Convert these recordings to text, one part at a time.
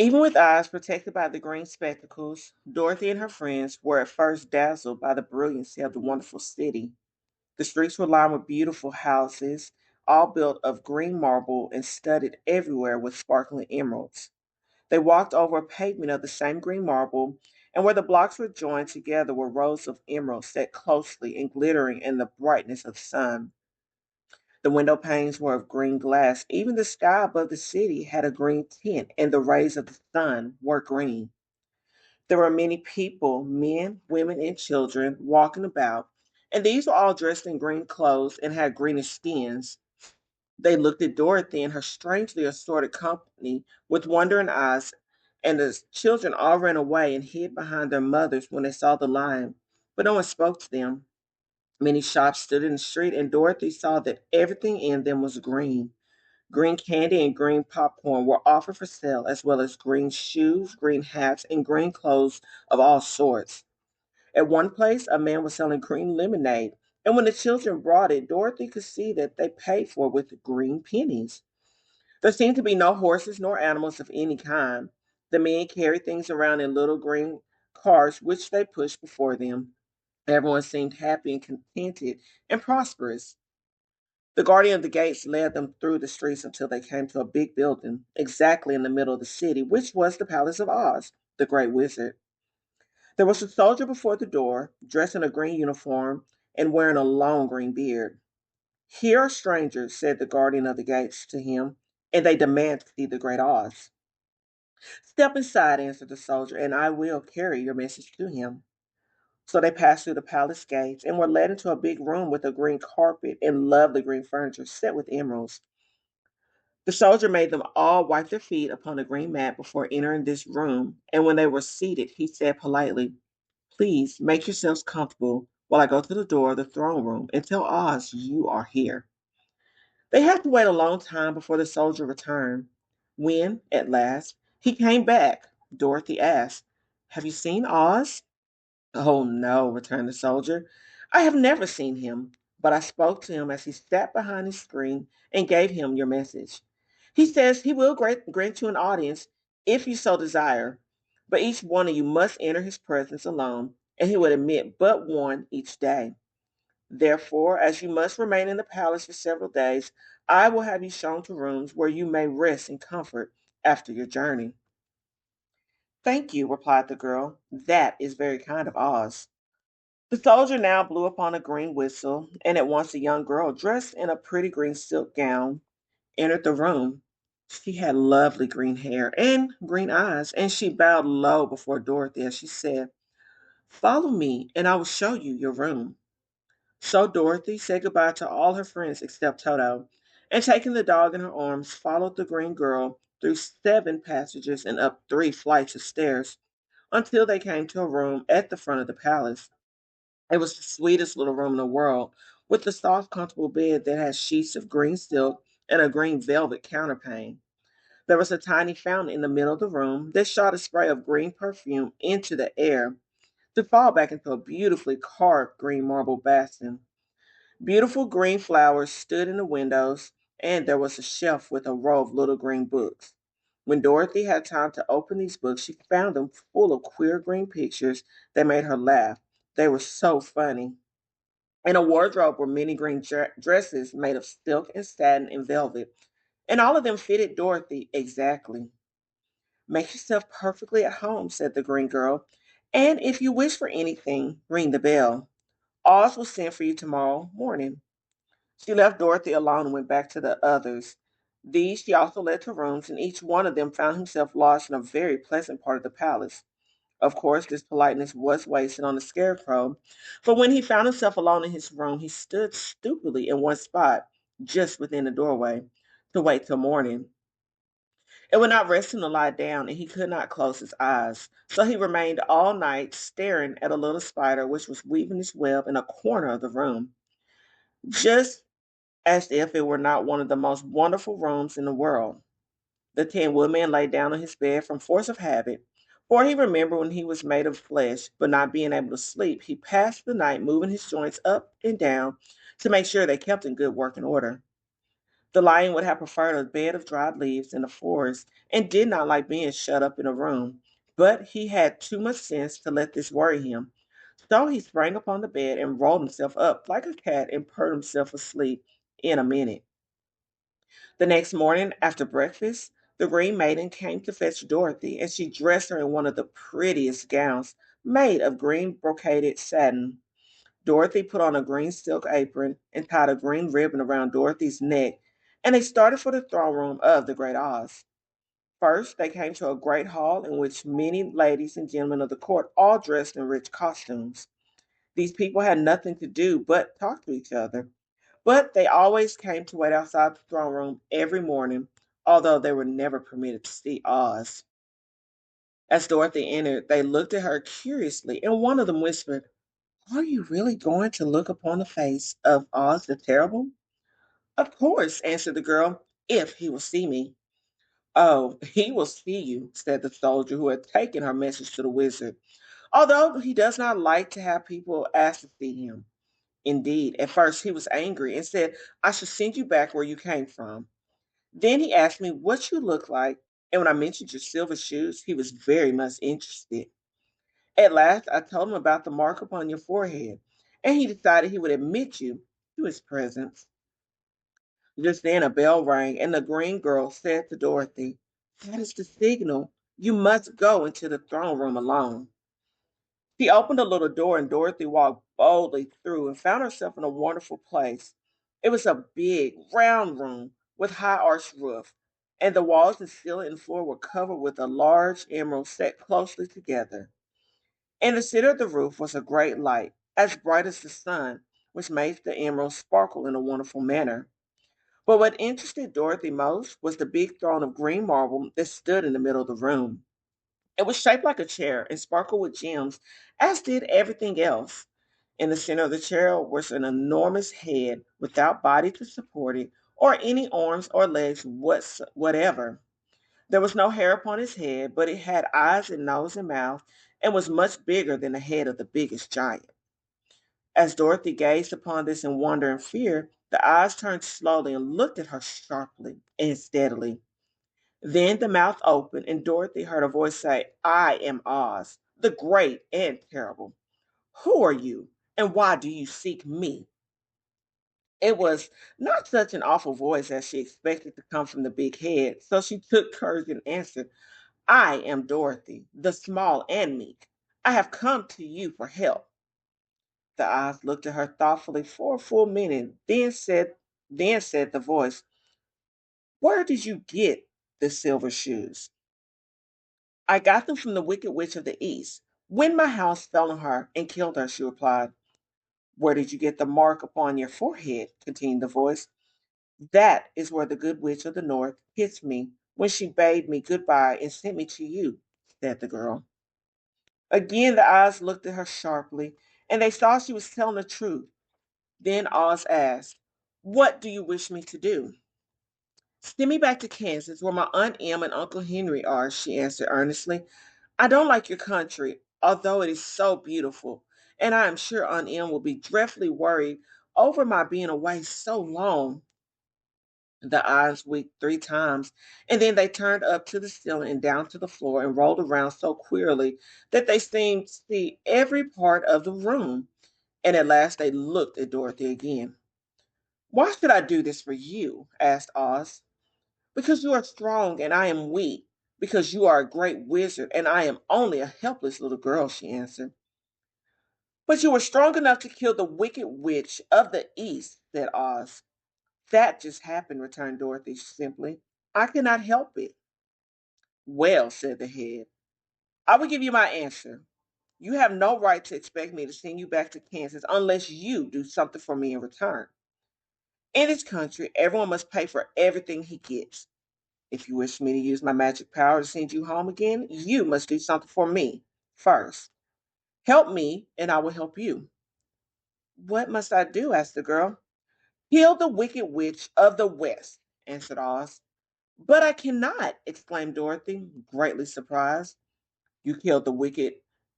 Even with eyes protected by the green spectacles, Dorothy and her friends were at first dazzled by the brilliancy of the wonderful city. The streets were lined with beautiful houses, all built of green marble and studded everywhere with sparkling emeralds. They walked over a pavement of the same green marble, and where the blocks were joined together were rows of emeralds set closely and glittering in the brightness of the sun. The window panes were of green glass. Even the sky above the city had a green tint, and the rays of the sun were green. There were many people, men, women, and children, walking about, and these were all dressed in green clothes and had greenish skins. They looked at Dorothy and her strangely assorted company with wondering eyes, and the children all ran away and hid behind their mothers when they saw the lion, but no one spoke to them. Many shops stood in the street, and Dorothy saw that everything in them was green. Green candy and green popcorn were offered for sale, as well as green shoes, green hats, and green clothes of all sorts. At one place, a man was selling green lemonade, and when the children brought it, Dorothy could see that they paid for it with green pennies. There seemed to be no horses nor animals of any kind. The men carried things around in little green carts, which they pushed before them. Everyone seemed happy and contented and prosperous. The guardian of the gates led them through the streets until they came to a big building exactly in the middle of the city, which was the Palace of Oz, the great wizard. There was a soldier before the door, dressed in a green uniform and wearing a long green beard. "Here are strangers," said the guardian of the gates to him, "and they demand to see the great Oz." "Step inside," answered the soldier, "and I will carry your message to him." So they passed through the palace gates and were led into a big room with a green carpet and lovely green furniture set with emeralds. The soldier made them all wipe their feet upon the green mat before entering this room, and when they were seated, he said politely, "Please make yourselves comfortable while I go to the door of the throne room and tell Oz you are here." They had to wait a long time before the soldier returned. When, at last, he came back, Dorothy asked, "Have you seen Oz?" "Oh, no," returned the soldier. "I have never seen him, but I spoke to him as he sat behind his screen and gave him your message. He says he will grant you an audience if you so desire, but each one of you must enter his presence alone, and he would admit but one each day. Therefore, as you must remain in the palace for several days, I will have you shown to rooms where you may rest in comfort after your journey." "Thank you," replied the girl. "That is very kind of Oz." The soldier now blew upon a green whistle, and at once a young girl, dressed in a pretty green silk gown, entered the room. She had lovely green hair and green eyes, and she bowed low before Dorothy as she said, "Follow me, and I will show you your room." So Dorothy said goodbye to all her friends except Toto, and taking the dog in her arms, followed the green girl through 7 passages and up 3 flights of stairs until they came to a room at the front of the palace. It was the sweetest little room in the world, with a soft, comfortable bed that had sheets of green silk and a green velvet counterpane. There was a tiny fountain in the middle of the room that shot a spray of green perfume into the air to fall back into a beautifully carved green marble basin. Beautiful green flowers stood in the windows, and there was a shelf with a row of little green books. When Dorothy had time to open these books, she found them full of queer green pictures that made her laugh. They were so funny. In a wardrobe were many green dresses made of silk and satin and velvet, and all of them fitted Dorothy exactly. "Make yourself perfectly at home," said the green girl, "and if you wish for anything, ring the bell. Oz will send for you tomorrow morning." She left Dorothy alone and went back to the others. These she also led to rooms, and each one of them found himself lodged in a very pleasant part of the palace. Of course, this politeness was wasted on the Scarecrow, for when he found himself alone in his room, he stood stupidly in one spot, just within the doorway, to wait till morning. It would not rest him to lie down, and he could not close his eyes. So he remained all night staring at a little spider which was weaving its web in a corner of the room, just as if it were not one of the most wonderful rooms in the world. The Tin Woodman lay down on his bed from force of habit, for he remembered when he was made of flesh, but not being able to sleep, he passed the night moving his joints up and down to make sure they kept in good working order. The lion would have preferred a bed of dried leaves in the forest and did not like being shut up in a room, but he had too much sense to let this worry him. So he sprang upon the bed and rolled himself up like a cat and purred himself asleep in a minute. The next morning, after breakfast, the Green Maiden came to fetch Dorothy, and she dressed her in one of the prettiest gowns made of green brocaded satin. Dorothy put on a green silk apron and tied a green ribbon around Dorothy's neck, and they started for the throne room of the Great Oz. First, they came to a great hall in which many ladies and gentlemen of the court all dressed in rich costumes. These people had nothing to do but talk to each other. But they always came to wait outside the throne room every morning, although they were never permitted to see Oz. As Dorothy entered, they looked at her curiously, and one of them whispered, "Are you really going to look upon the face of Oz the Terrible?" "Of course," answered the girl, "if he will see me." "Oh, he will see you," said the soldier who had taken her message to the wizard, "although he does not like to have people ask to see him. Indeed, at first he was angry and said, 'I should send you back where you came from.' Then he asked me what you looked like, and when I mentioned your silver shoes, he was very much interested. At last, I told him about the mark upon your forehead, and he decided he would admit you to his presence." Just then a bell rang, and the green girl said to Dorothy, "That is the signal. You must go into the throne room alone." She opened a little door, and Dorothy walked boldly through and found herself in a wonderful place. It was a big, round room with high arched roof, and the walls and ceiling and floor were covered with a large emerald set closely together. In the center of the roof was a great light, as bright as the sun, which made the emerald sparkle in a wonderful manner. But what interested Dorothy most was the big throne of green marble that stood in the middle of the room. It was shaped like a chair and sparkled with gems, as did everything else. In the center of the chair was an enormous head without body to support it, or any arms or legs whatever. There was no hair upon his head, but it had eyes and nose and mouth, and was much bigger than the head of the biggest giant. As Dorothy gazed upon this in wonder and fear, the eyes turned slowly and looked at her sharply and steadily. Then the mouth opened, and Dorothy heard a voice say, "I am Oz, the great and terrible. Who are you, and why do you seek me?" It was not such an awful voice as she expected to come from the big head, so she took courage and answered, "I am Dorothy, the small and meek. I have come to you for help." The eyes looked at her thoughtfully for a full minute, then said the voice, "Where did you get the silver shoes?" "I got them from the wicked witch of the East. When my house fell on her and killed her," she replied. "Where did you get the mark upon your forehead?" continued the voice. "That is where the good witch of the North kissed me when she bade me goodbye and sent me to you," said the girl. Again, the eyes looked at her sharply, and they saw she was telling the truth. Then Oz asked, "What do you wish me to do?" "Send me back to Kansas, where my Aunt Em and Uncle Henry are," she answered earnestly. "I don't like your country, although it is so beautiful, and I am sure Aunt Em will be dreadfully worried over my being away so long." The eyes winked 3 times, and then they turned up to the ceiling and down to the floor and rolled around so queerly that they seemed to see every part of the room. And at last they looked at Dorothy again. "Why should I do this for you?" asked Oz. "Because you are strong and I am weak. Because you are a great wizard and I am only a helpless little girl," she answered. "But you were strong enough to kill the wicked witch of the East," said Oz. "That just happened," returned Dorothy simply. "I cannot help it." "Well," said the head, "I will give you my answer. You have no right to expect me to send you back to Kansas unless you do something for me in return. In this country, everyone must pay for everything he gets. If you wish me to use my magic power to send you home again, you must do something for me first. Help me, and I will help you." "What must I do?" asked the girl. "Kill the wicked witch of the West," answered Oz. "But I cannot!" exclaimed Dorothy, greatly surprised. "You killed the wicked,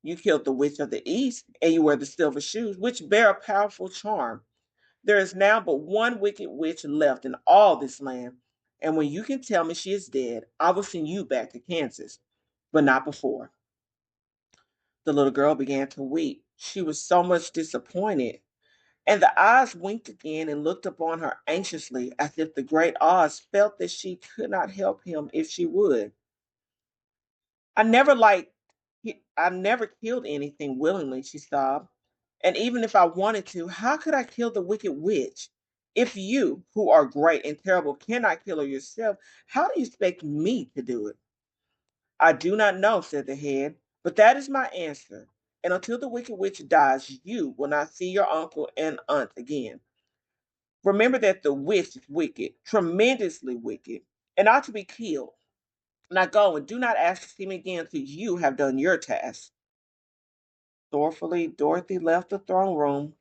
you killed the witch of the East, and you wear the silver shoes, which bear a powerful charm. There is now but one wicked witch left in all this land, and when you can tell me she is dead, I will send you back to Kansas, but not before." The little girl began to weep. She was so much disappointed, and the eyes winked again and looked upon her anxiously, as if the great Oz felt that she could not help him if she would. I never liked, I never killed anything willingly, she sobbed. And even if I wanted to, how could I kill the wicked witch? If you, who are great and terrible, cannot kill her yourself, how do you expect me to do it? I do not know, said the head, but that is my answer. And until the wicked witch dies, you will not see your uncle and aunt again. Remember that the witch is wicked, tremendously wicked, and ought to be killed. Now go and do not ask to see me again until you have done your task. Thoughtfully, Dorothy left the throne room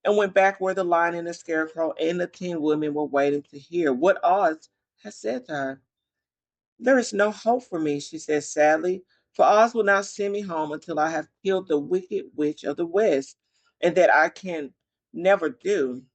and went back where the lion and the scarecrow and the tin women were waiting to hear what Oz had said to her. "There is no hope for me," she said sadly, "for Oz will not send me home until I have killed the wicked witch of the West, and that I can never do."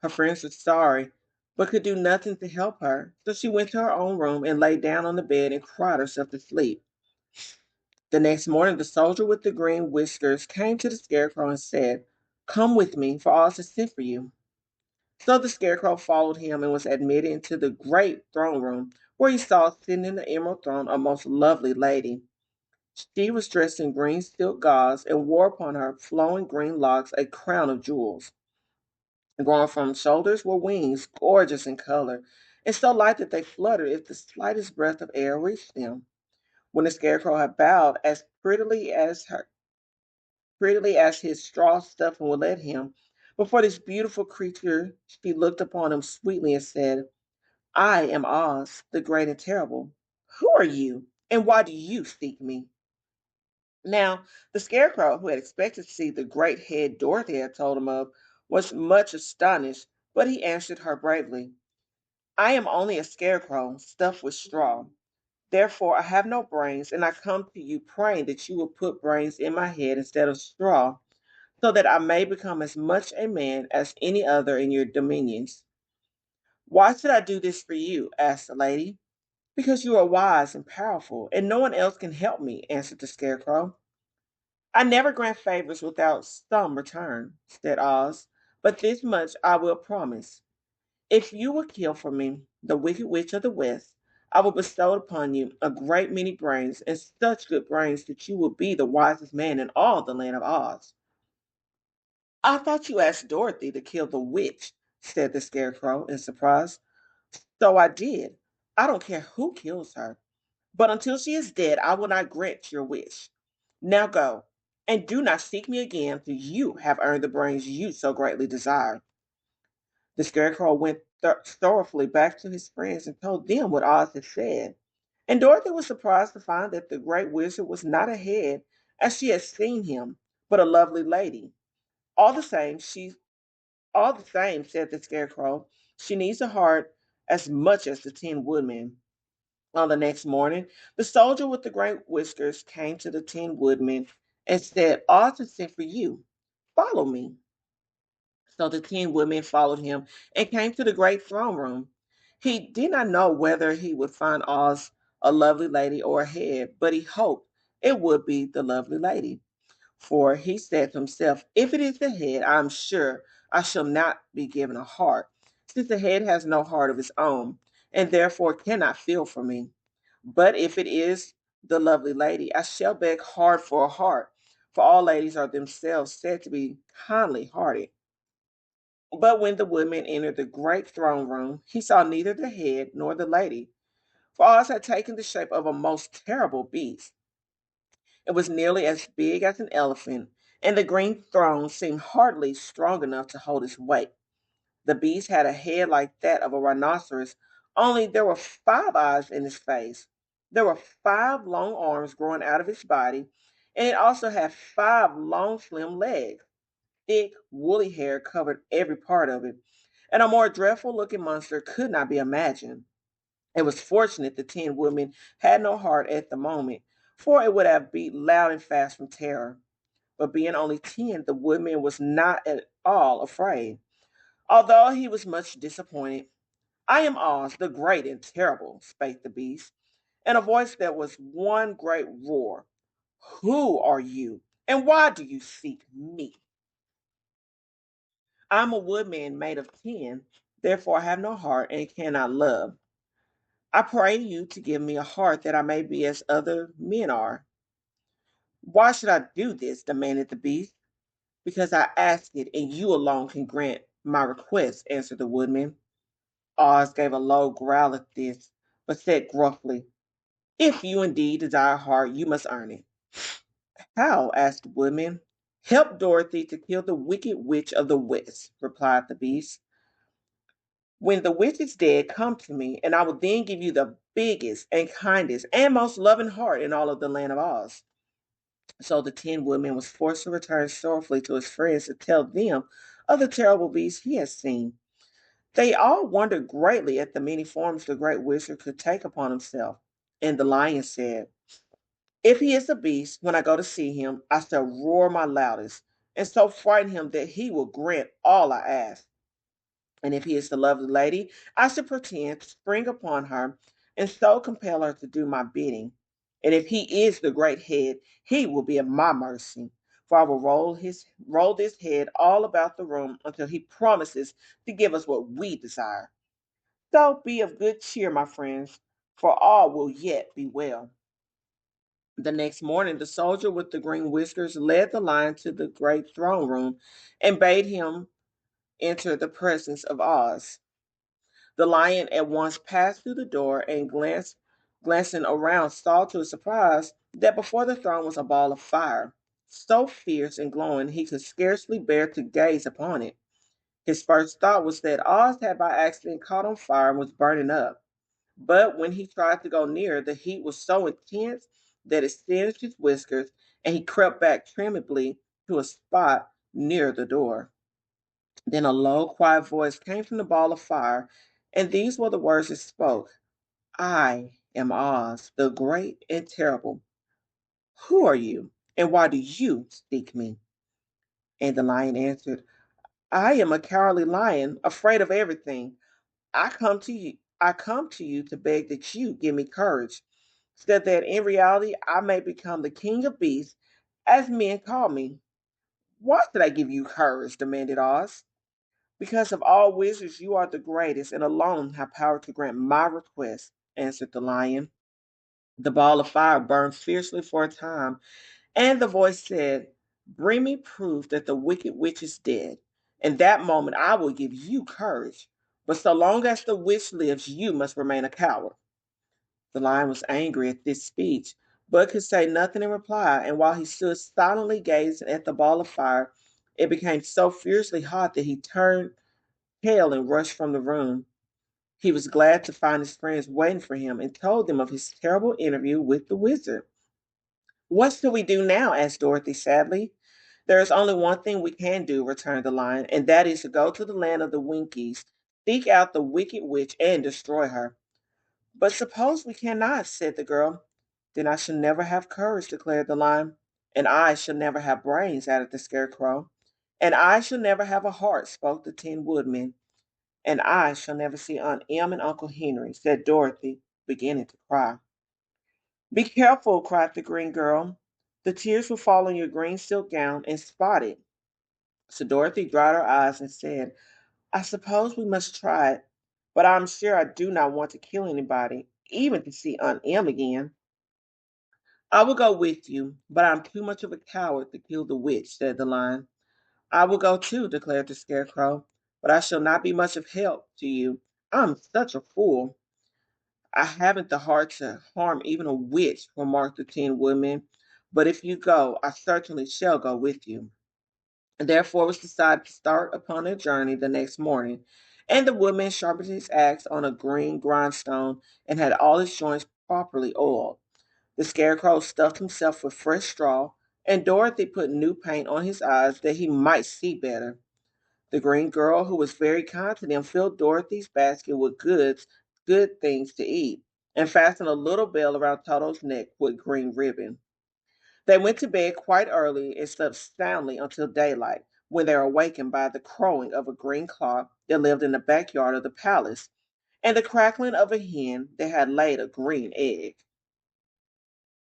Her friends were sorry, but could do nothing to help her, so she went to her own room and lay down on the bed and cried herself to sleep. The next morning, the soldier with the green whiskers came to the scarecrow and said, "Come with me, for Oz has sent for you." So the scarecrow followed him and was admitted into the great throne room, where he saw sitting in the emerald throne a most lovely lady. She was dressed in green silk gauze and wore upon her flowing green locks a crown of jewels. Growing from shoulders were wings, gorgeous in color, and so light that they fluttered if the slightest breath of air reached them. When the scarecrow had bowed as prettily as his straw stuffing would let him, before this beautiful creature she looked upon him sweetly and said, "I am Oz, the great and terrible. Who are you, and why do you seek me?" Now, the scarecrow, who had expected to see the great head Dorothy had told him of, was much astonished, but he answered her bravely, "I am only a scarecrow stuffed with straw. Therefore, I have no brains, and I come to you praying that you will put brains in my head instead of straw, so that I may become as much a man as any other in your dominions." "Why should I do this for you?" asked the lady. "Because you are wise and powerful, and no one else can help me," answered the scarecrow. "I never grant favors without some return," said Oz, "but this much I will promise. If you will kill for me the wicked witch of the West, I will bestow upon you a great many brains, and such good brains that you will be the wisest man in all the land of Oz." "I thought you asked Dorothy to kill the witch," said the scarecrow in surprise. "So I did. I don't care who kills her. But until she is dead, I will not grant your wish. Now go, and do not seek me again till you have earned the brains you so greatly desire." The scarecrow went sorrowfully back to his friends and told them what Oz had said. And Dorothy was surprised to find that the great wizard was not a head as she had seen him, but a lovely lady. All the same, all the same, said the scarecrow, she needs a heart as much as the Tin Woodman. On the next morning, the soldier with the great whiskers came to the Tin Woodman and said, "Oz is sent for you. Follow me." So the Tin Woodman followed him and came to the great throne room. He did not know whether he would find Oz a lovely lady or a head, but he hoped it would be the lovely lady. For he said to himself, "If it is the head, I am sure I shall not be given a heart, since the head has no heart of its own, and therefore cannot feel for me. But if it is the lovely lady, I shall beg hard for a heart, for all ladies are themselves said to be kindly hearted." But when the woodman entered the great throne room, he saw neither the head nor the lady, for Oz had taken the shape of a most terrible beast. It was nearly as big as an elephant, and the green throne seemed hardly strong enough to hold its weight. The beast had a head like that of a rhinoceros, only there were 5 eyes in its face. There were 5 long arms growing out of its body, and it also had 5 long, slim legs. Thick, woolly hair covered every part of it, and a more dreadful looking monster could not be imagined. It was fortunate the Tin Woodman had no heart at the moment, for it would have beat loud and fast from terror. But being only 10, the Woodman was not at all afraid. Although he was much disappointed, I am Oz, the great and terrible, spake the beast, in a voice that was one great roar. Who are you, and why do you seek me? I'm a woodman made of tin, therefore I have no heart and cannot love. I pray you to give me a heart that I may be as other men are. Why should I do this? Demanded the beast. Because I ask it, and you alone can grant my request, answered the woodman. Oz gave a low growl at this, but said gruffly, if you indeed desire a heart, you must earn it. How? Asked the woodman. Help Dorothy to kill the wicked witch of the West, replied the beast. When the witch is dead, come to me, and I will then give you the biggest and kindest and most loving heart in all of the land of Oz. So the Tin Woodman was forced to return sorrowfully to his friends to tell them of the terrible beast he had seen. They all wondered greatly at the many forms the great wizard could take upon himself. And the lion said, if he is a beast, when I go to see him, I shall roar my loudest, and so frighten him that he will grant all I ask. And if he is the lovely lady, I shall pretend to spring upon her, and so compel her to do my bidding. And if he is the great head, he will be at my mercy. For I will roll this head all about the room until he promises to give us what we desire. So be of good cheer, my friends, for all will yet be well. The next morning, the soldier with the green whiskers led the lion to the great throne room and bade him enter the presence of Oz. The lion at once passed through the door and glancing around, saw to his surprise that before the throne was a ball of fire, so fierce and glowing he could scarcely bear to gaze upon it. His first thought was that Oz had by accident caught on fire and was burning up. But when he tried to go nearer, the heat was so intense that it singed his whiskers, and he crept back tremblingly to a spot near the door. Then a low, quiet voice came from the ball of fire, and these were the words it spoke. I am Oz, the great and terrible. Who are you, and why do you seek me? And the lion answered, I am a cowardly lion, afraid of everything. I come to you to beg that you give me courage, so that in reality I may become the king of beasts, as men call me. Why should I give you courage? Demanded Oz. Because of all wizards, you are the greatest and alone have power to grant my request, answered the lion. The ball of fire burned fiercely for a time, and the voice said, bring me proof that the wicked witch is dead. In that moment, I will give you courage. But so long as the witch lives, you must remain a coward. The lion was angry at this speech, but could say nothing in reply, and while he stood silently gazing at the ball of fire, it became so fiercely hot that he turned pale and rushed from the room. He was glad to find his friends waiting for him and told them of his terrible interview with the wizard. What shall we do now? Asked Dorothy sadly. There is only one thing we can do, returned the lion, and that is to go to the land of the Winkies, seek out the wicked witch, and destroy her. But suppose we cannot, said the girl. Then I shall never have courage, declared the lion. And I shall never have brains, added the scarecrow. And I shall never have a heart, spoke the Tin Woodman. And I shall never see Aunt Em and Uncle Henry, said Dorothy, beginning to cry. Be careful, cried the green girl. The tears will fall on your green silk gown and spot it. So Dorothy dried her eyes and said, I suppose we must try it, but I'm sure I do not want to kill anybody, even to see Aunt Em again. I will go with you, but I'm too much of a coward to kill the witch, said the lion. I will go too, declared the scarecrow, but I shall not be much of help to you. I'm such a fool. I haven't the heart to harm even a witch, remarked the Tin Woodman. But if you go, I certainly shall go with you. And therefore it was decided to start upon their journey the next morning. And the woodman sharpened his axe on a green grindstone and had all his joints properly oiled. The scarecrow stuffed himself with fresh straw, and Dorothy put new paint on his eyes that he might see better. The green girl, who was very kind to them, filled Dorothy's basket with good things to eat, and fastened a little bell around Toto's neck with green ribbon. They went to bed quite early and slept soundly until daylight, when they were awakened by the crowing of a green clock that lived in the backyard of the palace and the crackling of a hen that had laid a green egg.